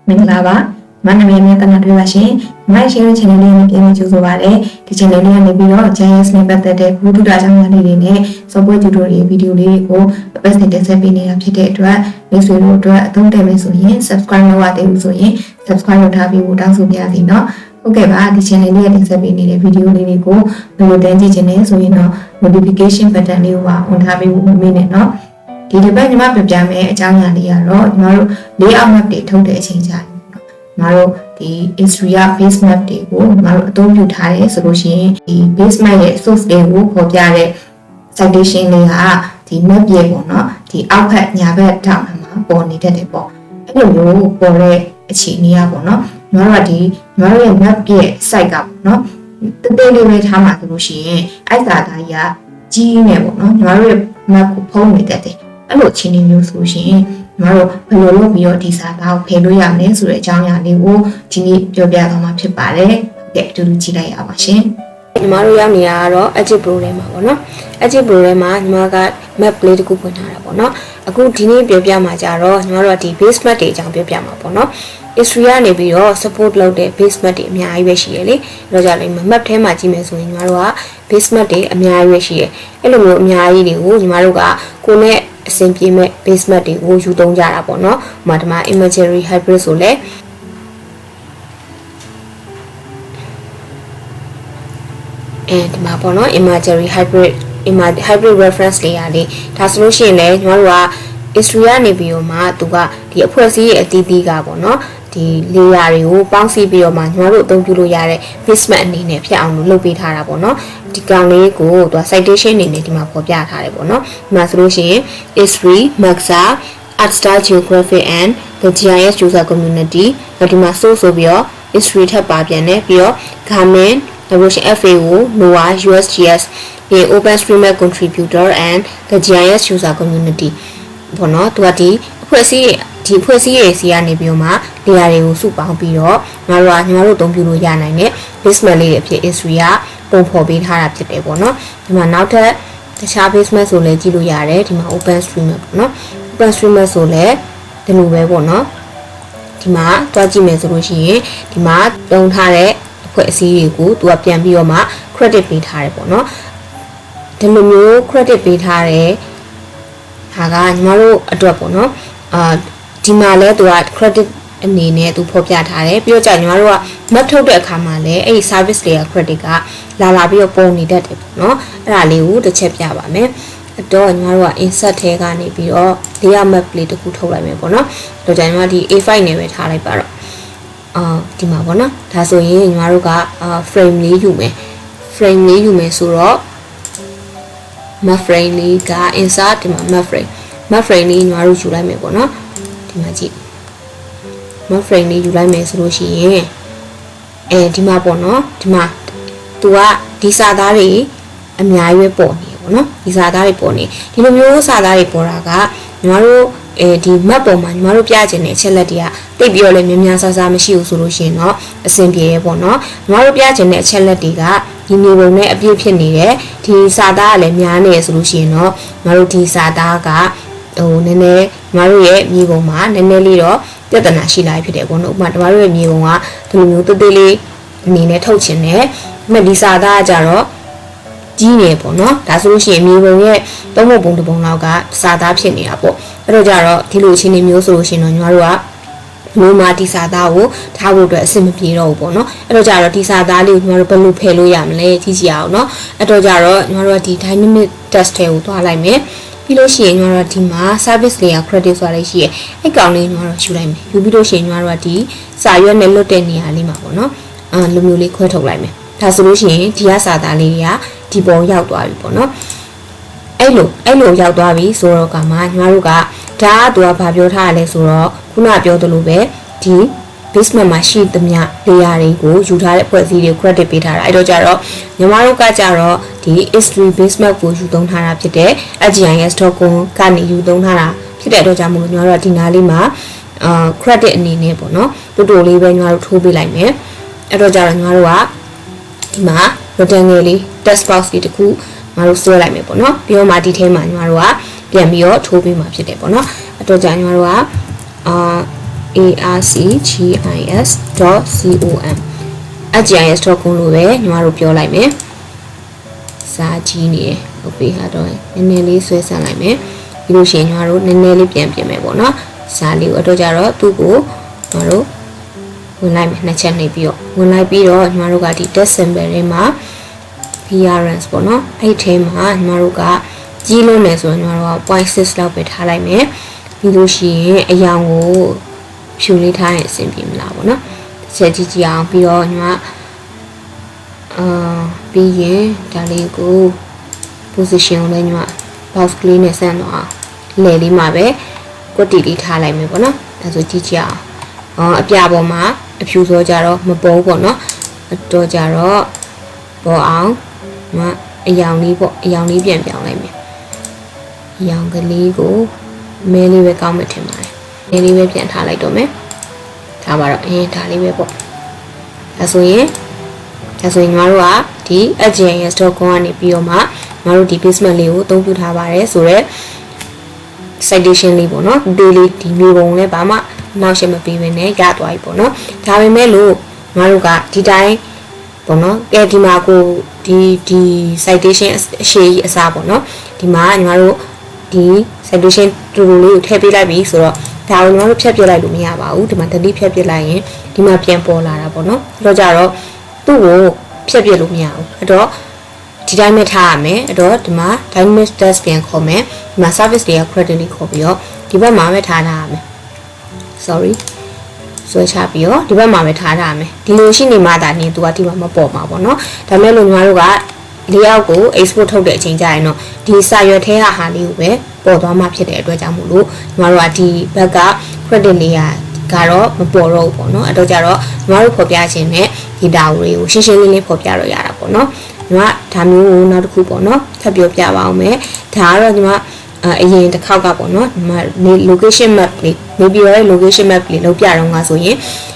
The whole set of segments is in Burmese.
Minglava, Manamia Tanatuashin, my share channel in Juzovare, the channel and the video, Giants member that Budu Rajan, so go tutorial video, or the best discipline of Chitetra, Miss Will don't tell me so yin, subscribe to what they so yin, subscribe to Tabi Wudan Subiazino. Okay, the channel is a video go, no danger channel, so notification button you are on Tabi minute no. The debate map of Jame, Janga, tomorrow, layout map they told the change. Tomorrow, the Israel base map they go, tomorrow, don't you tie solution, the base map source they go, for Jare, citation they are, the map ye no, the output Yabet town, born it at the ball. Hello, Bore, a chinia bono, Noradi, Maria map ye, psych up, no. The daily rate hammer solution, I thought I ya, G nebo, no, Maria map pony that day. အဲ့လိုချင်းမျိုးဆိုရှင်ညီမတို့ဘယ်လိုလုပ်ပြီးတော့ဒီစာသားကိုဖယ်လို့ရမလဲဆိုတဲ့အကြောင်းအရာလေးကိုဒီနေ့ပြောပြသွားမှာဖြစ်ပါတယ်။ကဲအတူတူကြည့်လိုက်ရပါရှင်။ညီမတို့ရောက်နေရတော့ ArcGIS Pro ထဲမှာပေါ့နော်။ ArcGIS Pro ထဲမှာညီမက map လေးတစ်ခုဖွင့်ထားတာပေါ့နော်။အခုဒီနေ့ပြောပြမှာကြတော့ညီမတို့ကဒီ base map တွေအကြောင်းပြောပြမှာပေါ့နော်။ Israel ကနေပြီးတော့ support လုပ်တဲ့ base map တွေအများကြီးပဲရှိရလေ။ဒါကြောင့်လည်း map ထဲမှာကြည့်မယ်ဆိုရင်ညီမတို့က base map တွေအများကြီးပဲရှိရ။အဲ့လိုမျိုးအများကြီးတွေကိုညီမတို့ကကိုယ်နဲ့ အဆင်ပြေမဲ့ base map တွေကိုယူသုံးကြတာပေါ့နော်။ဒီမှာ imagery hybrid ဆိုလဲဒီမှာပေါ့နော် imagery hybrid reference layer လေးဒါဆိုလို့ရှိရင်လည်းညီမတို့က Israel နေပြီးတော့မှသူကဒီအဖွဲ့အစည်းရဲ့အသီးသီးကပေါ့နော်ဒီ layer တွေကိုပေါင်းစည်းပြီးတော့မှညီမတို့အသုံးပြုလို့ရတဲ့ base map အနေနဲ့ဖြစ်အောင်လုပ်ပေးထားတာပေါ့နော်ဒီကောင်လေးကိုသူက citation အနေနဲ့ဒီမှာပေါ်ပြထားတယ်ပေါ့နော်ဒီမှာဆိုလို့ရှိရင် History, Maxa, ArcStar Geography and the GIS user community ဒီမှာ source ဆိုပြီးတော့ history ထပ်ပါပြန်တယ်ပြီးတော့ government, FAO, NOAA, USGS, the OpenStreetMap contributor and the GIS user community ပေါ့နော်သူကဒီအဖွဲ့အစည်းရဲ့စီကနေပြီးတော့မှ layer တွေကိုစုပေါင်းပြီးတော့ညီမတို့အသုံးပြုလို့ရနိုင်တဲ့ base map လေးတွေဖြစ် Israel ပုံဖော်ပေးထားတာဖြစ်တယ်ပေါ့နော်ဒီမှာနောက်ထပ်တခြား base map ဆိုလည်းကြည့်လို့ရတယ်ဒီမှာ OpenStreetMap ပေါ့နော် OpenStreetMap ဆိုလည်းဒီလိုပဲပေါ့နော်ဒီမှာတွားကြည့်မယ်ဆိုလို့ရှိရင်ဒီမှာတုံးထားတဲ့အဖွဲ့အစည်းတွေကိုသူကပြန်ပြီးတော့မှ credit ပေးထားတယ်ပေါ့နော်ဒီလိုမျိုး credit ပေးထားတဲ့ဟာကညီမတို့အတွက်ပေါ့နော်ဒီမှာလဲသူက credit အနေနဲ့သူဖော်ပြထားတယ်ပြီးတော့ကြာညီမတို့က map ထုတ်တဲ့အခါမှာလဲအဲ့ဒီ service layer credit ကလာပြီးတော့ပုံနေတတ်တယ်ပေါ့နော်အဲ့ဒါလေးကိုတစ်ချက်ပြပါမယ်အတော့ညီမတို့က insert ထဲကနေပြီးတော့ layer map လေးတစ်ခုထုတ်လိုက်မယ်ပေါ့နော်တော့ကြာညီမဒီ A5 နဲ့ပဲထားလိုက်ပါတော့ဒီမှာပေါ့နော်ဒါဆိုရင်ညီမတို့ကframe လေးယူမယ်ဆိုတော့ map frame လေးက insert ဒီမှာ map frame လေးညီမတို့ယူလိုက်မယ်ပေါ့နော်ဒီမှာကြည့် map frame လေးယူလိုက်မယ်ဆိုလို့ရှိရင်ဒီမှာပေါ့နော်ဒီမှာသူကဒီစာသားတွေအများကြီးပဲပေါ်နေပေါ့နော်ဒီစာသားတွေပေါ်နေဒီလိုမျိုးစာသားတွေပေါ်တာကညီမတို့ဒီ map ပေါ်မှာညီမတို့ပြချင်တဲ့အချက်လက်တွေကတိတ်ပြီးတော့လည်းများဆမရှိဘူးဆိုလို့ရှိရင်တော့အဆင်ပြေရဲပေါ့နော်ညီမတို့ပြချင်တဲ့အချက်လက်တွေကဒီမျိုးပုံနဲ့အပြည့်ဖြစ်နေတယ်ဒီစာသားကလည်းများနေရဆိုလို့ရှိရင်တော့ညီမတို့ဒီစာသားကနည်းနည်းညီမတို့ရဲ့မြေပုံမှာနည်းနည်းလေးတော့ပြဿနာရှိလာဖြစ်တယ်ပေါ့နော်ဥပမာညီမတို့ရဲ့မြေပုံကဒီလိုမျိုးသေးသေးလေးအနေနဲ့ထုတ်ချင်တယ်ဒီစာသားကကြတော့ကြီးနေပေါ့နော်ဒါဆိုလို့ရှိရင်မြေပုံရဲ့သုံးပုံတစ်ပုံလောက်ကစာသားဖြစ်နေတာပေါ့အဲ့တော့ကြတော့ဒီလိုအခြေအနေမျိုးဆိုလို့ရှိရင်တော့ညီမတို့ကမိုးမာဒီစာသားကိုထားဖို့အတွက်အဆင်မပြေတော့ဘူးပေါ့နော်အဲ့တော့ကြတော့ဒီစာသားလေးကိုညီမတို့ဘယ်လိုဖယ်လို့ရမလဲကြည့်ကြအောင်နော်အဲ့တော့ကြတော့ညီမတို့ကဒီ dynamic test တွေကိုသွားလိုက်မယ်ပြီးလို့ရှိရင်ညီမတို့ကဒီမှာ service layer credit ဆိုတာလေးရှိရဲ့အဲ့ကောင်လေးညီမတို့ယူလိုက်မယ်ယူပြီးလို့ရှိရင်ညီမတို့ကဒီစာရွက်နဲ့လွတ်တဲ့နေရာလေးမှာပေါ့နော်လိုမျိုးလေးခွဲထုတ်လိုက်မယ်ဒါဆိုလို့ရှိရင်ဒီကစာသားလေးတွေကဒီပုံရောက်သွားပြီပေါ့နော်အဲ့လိုရောက်သွားပြီဆိုတော့ကမှညီမတို့ကဒါကသူကဘာပြောထားရလဲဆိုတော့ခုနပြောသလိုပဲဒီ base map မှာရှိသမျှ layer တွေကိုယူထားတဲ့ဖွဲ့စည်းတွေ credit ပေးထားတာအဲ့တော့ကြတော့ညီမတို့ကကြတော့ဒီ history base map ကိုယူသုံးထားတာဖြစ်တဲ့ ArcGIS.com ကနေယူသုံးထားတာဖြစ်တဲ့အတွက်ကြောင့်မို့လို့ညီမတို့ကဒီနားလေးမှာcredit အနေနဲ့ပေါ့နော်တူတူလေးပဲညီမတို့ထိုးပေးလိုက်မယ်အဲ့တော့ကြတော့ညီမတို့ကဒီမှာ rectangle လေး text box လေးတစ်ခုညီမတို့ဆွဲလိုက်မယ်ပေါ့နော်ပြီးတော့မှဒီထဲမှာညီမတို့ကပြန်ပြီးတော့ထိုးပေးမှာဖြစ်တယ်ပေါ့နော်အဲ့တော့ကြာညီမတို့က arcgis.com arcgis.com လို့ပဲညီမတို့ပြောလိုက်မယ်စာကြီးနေဟုတ်ပြီဟာတော့နည်းနည်းလေးဆွဲဆန့်လိုက်မယ်ပြီးလို့ရှိရင်ညီမတို့နည်းနည်းလေးပြန်ပြင်မယ်ပေါ့နော်စာလေးကိုအတော့ကြတော့သူ့ကိုညီမတို့ဝင်လိုက်မယ်နှစ်ချက်နှိပ်ပြီးတော့ဝင်လိုက်ပြီးတော့ညီမတို့ကဒီ test symbol တွေမှာ appearance ပေါ့နော်အဲ့ထဲမှာညီမတို့ကကြီးလို့နေဆိုရင်ညီမတို့က 0.6 လောက်ပဲထားလိုက်မယ်ပြီးလို့ရှိရင်အရောင်ကိုဖြူလေးထားရင်အဆင်ပြေမလားပေါ့နော်ဆက်ကြည့်ကြည့်အောင်ပြီးတော့ညီမပြီးရင်ဒါလေးကို position ကိုလည်းညီမ box ကလေးနဲ့ဆန့်တော့အောင်လဲလေးမှာပဲကွက်တီလေးထားလိုက်မယ်ပေါ့နော်ဒါဆိုကြည့်ကြည့်အောင်အပြပေါ်မှာအဖြူဆိုကြတော့မပေါ်ပေါ့နော်အတော့ကြတော့ပေါ်အောင်ညီမအရောင်လေးပေါ့အရောင်လေးပြန်ပြောင်းလိုက်မယ်အရောင်ကလေးကိုမဲလေးပဲကောင်းမှထင်ပါတယ်မဲလေးပဲပြန်ထားလိုက်တော့မယ်ထားပါတော့ဒါလေးပဲပေါ့ဒါဆိုရင်ညီမတို့ကဒီ ArcGIS.com ကနေပြီးတော့မှညီမတို့ဒီ basement လေးကိုအသုံးပြုထားပါတယ်ဆိုတော့ citation လေးပေါ့နော်ဒီလေးဒီမျိုးပုံလည်းဘာမှနောက်ရှက်မပေးဘဲနဲ့ရသွားပြီပေါ့နော်ဒါပေမဲ့လို့ညီမတို့ကဒီတိုင်းပေါ့နော်ကဲဒီမှာကိုဒီ citation အရှိအစားပေါ့နော်ဒီမှာညီမတို့ဒီ citation တူတူလေးကိုထည့်ပေးလိုက်ပြီဆိုတော့ဒါကိုညီမတို့ဖြတ်ပြလိုက်လို့မရပါဘူးဒီမှာတတိဖြတ်ပြလိုက်ရင်ဒီမှာပြန်ပေါ်လာတာပေါ့နော်အဲ့တော့ကြတော့သူ့ကိုဖြတ်ပြလို့မရဘူးအဲ့တော့ဒီတိုင်းပဲထားရမယ်အဲ့တော့ဒီမှာ dynamic test ပြန်ခေါ်မယ်ဒီမှာ service တွေက credit လေးခေါ်ပြီးတော့ဒီဘက်မှာပဲထားရမယ် sorry ဆွဲချပြီးတော့ဒီဘက်မှာပဲထားရမယ်ဒီလိုရှိနေမှသာနေသူကဒီမှာမပေါ်မှာပေါ့နော်ဒါမဲ့လို့ညီမတို့ကlayout ကို export ထုတ်တဲ့အချိန်ကျရင်တော့ဒီစာရွက်ထဲဟာလေးကိုပဲပေါ်သွားမှဖြစ်တဲ့အတွက်ကြောင့်မို့လို့ညီမတို့ကဒီဘက်က credit layer ကတော့မပေါ်တော့ဘူးပေါ့နော်အဲ့တော့ကြတော့ညီမတို့ဖော်ပြခြင်းနဲ့ data တွေကိုရှင်းရှင်းလင်းလင်းဖော်ပြတော့ရတာပေါ့နော်ညီမဒါမျိုးကိုနောက်တစ်ခုပေါ့နော်ထပ်ပြောပြပါအောင်မယ်ဒါကတော့ညီမအရင်တစ်ခေါက်ကပေါ့နော်ညီမ location map လေးနေပြီးတော့ location map လေးလုပ်ပြတော့ငါဆိုရင်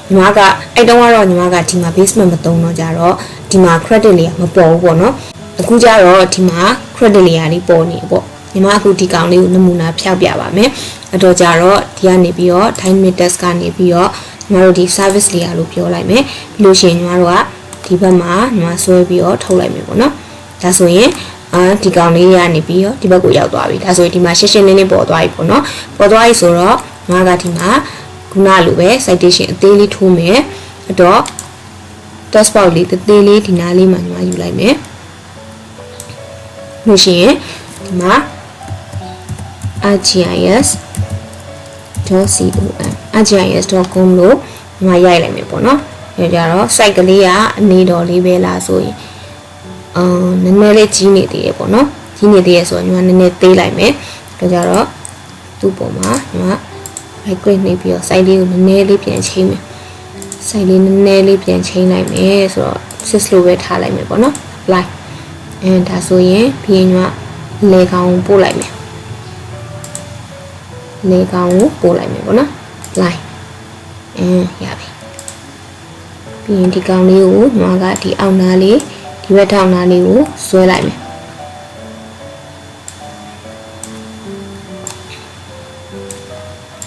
ညီမကအဲ့တုန်းကတော့ညီမကဒီမှာ basement မသုံးတော့ကြတော့ဒီမှာ credit layer မပေါ်ဘူးပေါ့နော်အခုကျတော့ဒီမှာ credit layer လေးပေါ်နေပေါ့ညီမအခုဒီကောင်လေးကိုနမူနာဖျောက်ပြပါမယ်အဲ့တော့ကြတော့ဒီကနေပြီးတော့ dynamic test ကနေပြီးတော့ညီမတို့ဒီ service layer လို့ပြောလိုက်မယ်ပြီးလို့ရှိရင်ညီမတို့ကဒီဘက်မှာညီမဆွဲပြီးတော့ထုတ်လိုက်မယ်ပေါ့နော်ဒါဆိုရင်ဒီကောင်လေးကနေပြီးတော့ဒီဘက်ကိုရောက်သွားပြီဒါဆိုရင်ဒီမှာရှင်းရှင်းလင်းလင်းပေါ်သွားပြီပေါ့နော်ပေါ်သွားပြီဆိုတော့ညီမကဒီမှာခုနလိုပဲ citation အသေးလေးထိုးမယ်အဲ့တော့ test box လေးသေးလေးဒီနားလေးမှာညီမယူလိုက်မယ်လို့ရှိရင်ဒီမှာ arcgis.com လို့ညီမရိုက်လိုက်မယ်ပေါ့နော်ညကြတော့ site ကလေးကအနေတော်လေးပဲလားဆိုရင်နည်းနည်းလေးကြီးနေသေးရပေါ့နော်ကြီးနေသေးရဆိုတော့ညီမနည်းနည်းသေးလိုက်မယ်ဒါကြတော့သူ့ပေါ်မှာညီမ right click နှိပ်ပြီးတော့ site လေးကိုနည်းနည်းလေးပြန်ချိန်မယ် site လေးနည်းနည်းလေးပြန်ချိန်လိုက်မယ်ဆိုတော့ sys လို့ပဲထားလိုက်မယ်ပေါ့နော် apply ဒါဆိုရင်ပြီးရင်ညီမလေကောင်ကိုပို့လိုက်မယ်လေကောင်ကိုပို့လိုက်မယ်ပေါ့နော် apply ရပြီပြီးရင်ဒီကောင်လေးကိုညီမကဒီအောက်နားလေးဒီဘက်ထောက်နားလေးကိုဆွဲလိုက်မယ်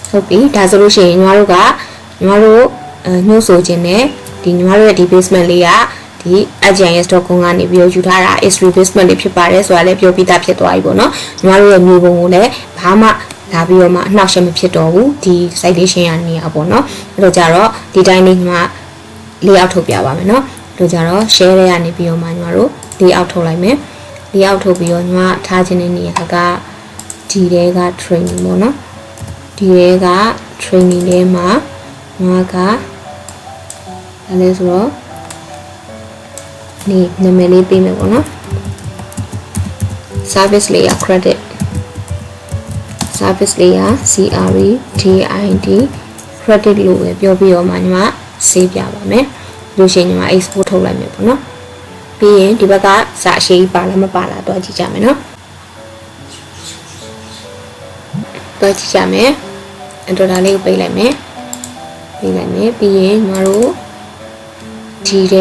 ဟုတ်ပြီဒါဆိုလို့ရှိရင်ညီမတို့ညှို့ဆိုခြင်းနဲ့ဒီညီမတို့ရဲ့ဒီ basement လေးကဒီ ArcGIS.com ကနေပြီးယူထားတာ history basement လေးဖြစ်ပါတယ်ဆိုတာလည်းပြောပြတာဖြစ်သွားပြီပေါ့နော်ညီမတို့ရဲ့မျိုးပုံကိုလည်းဘာမှလာပြီးတော့မှအနှောက်အယှက်မဖြစ်တော့ဘူးဒီ citation ရနေရပေါ့နော်အဲ့တော့ကြတော့ဒီတိုင်းလေးညီမlayout ထုတ်ပြပါမယ်နော်တို့ကြတော့ share ထဲကနေပြီးတော့မှညီမတို့ layout ထုတ်လိုက်မယ် layout ထုတ်ပြီးတော့ညီမထားခြင်းတဲ့နေရာကဒီတဲက training ပေါ့နော်ဒီတဲက training ထဲမှာညီမကဒါလည်းဆိုတော့ဒီနာမည်လေးပေးမယ်ပေါ့နော် service layer credit service layer CREDIT credit လို့ပဲပြောပြီးတော့မှညီမဆေးပြပါမယ်လို့ရှိရင်ညီမ export ထုတ်လိုက်မယ်ပေါ့နော်ပြီးရင်ဒီဘက်ကစာအရှိပါလားမပါလားတော့ကြည့်ကြမယ်နော်တော့ကြည့်ကြမယ်အဲ့တော့ဒါလေးကိုပိတ်လိုက်မယ်ပြီးရင်ညီမတို့ဒီတ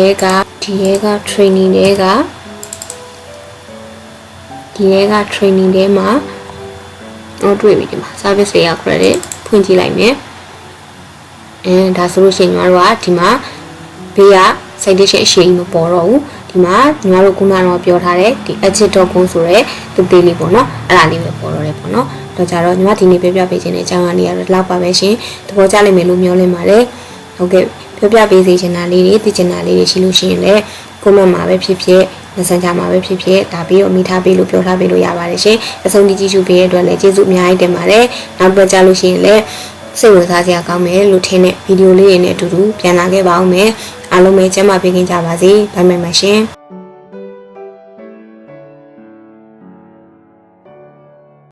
ဲက training ထဲမှာတွေ့ပြီဒီမှာ service layer credit ဖွင့်ကြည့်လိုက်မယ် ဒါဆိုလို့ရှိရင်ညီမတို့ကဒီမှာဘေးက citation အရှိန်မပေါ်တော့ဘူးဒီမှာညီမတို့ခုနကတော့ပြောထားတဲ့ဒီ edit.com ဆိုရဲသေးလေးပေါ့နော်အဲ့ဒါလေးပဲပေါ်တော့တယ်ပေါ့နော်တော့ကြတော့ညီမဒီနေ့ပြပေးခြင်းတဲ့အကြောင်းအရာလေးကတော့လောက်ပါပဲရှင်သဘောကျလိမ့်မယ်လို့မျှော်လင့်ပါတယ်ဟုတ်ကဲ့ပြပေးစေချင်တာလေးတွေသိချင်တာလေးတွေရှိလို့ရှိရင်လည်း comment မှာပဲဖြစ်ဖြစ် messenger မှာပဲဖြစ်ဖြစ်ဒါပြီးတော့မိထားပေးလို့ပြောထားပေးလို့ရပါတယ်ရှင်အဆုံးထိကြည့်ရှုပေးတဲ့အတွက်လည်းကျေးဇူးအများကြီးတင်ပါတယ်နောက်တော့ကြားလို့ရှိရင်လည်းစိတ်ဝင်စားစရာကောင်းမယ်လို့ထင်တဲ့ဗီဒီယိုလေးတွေနဲ့အတူတူပြန်လာခဲ့ပါအောင်မယ်အားလုံးပဲကျန်းမာပေးခင်ကြပါစေဘိုင်ဘိုင်ပါရှင်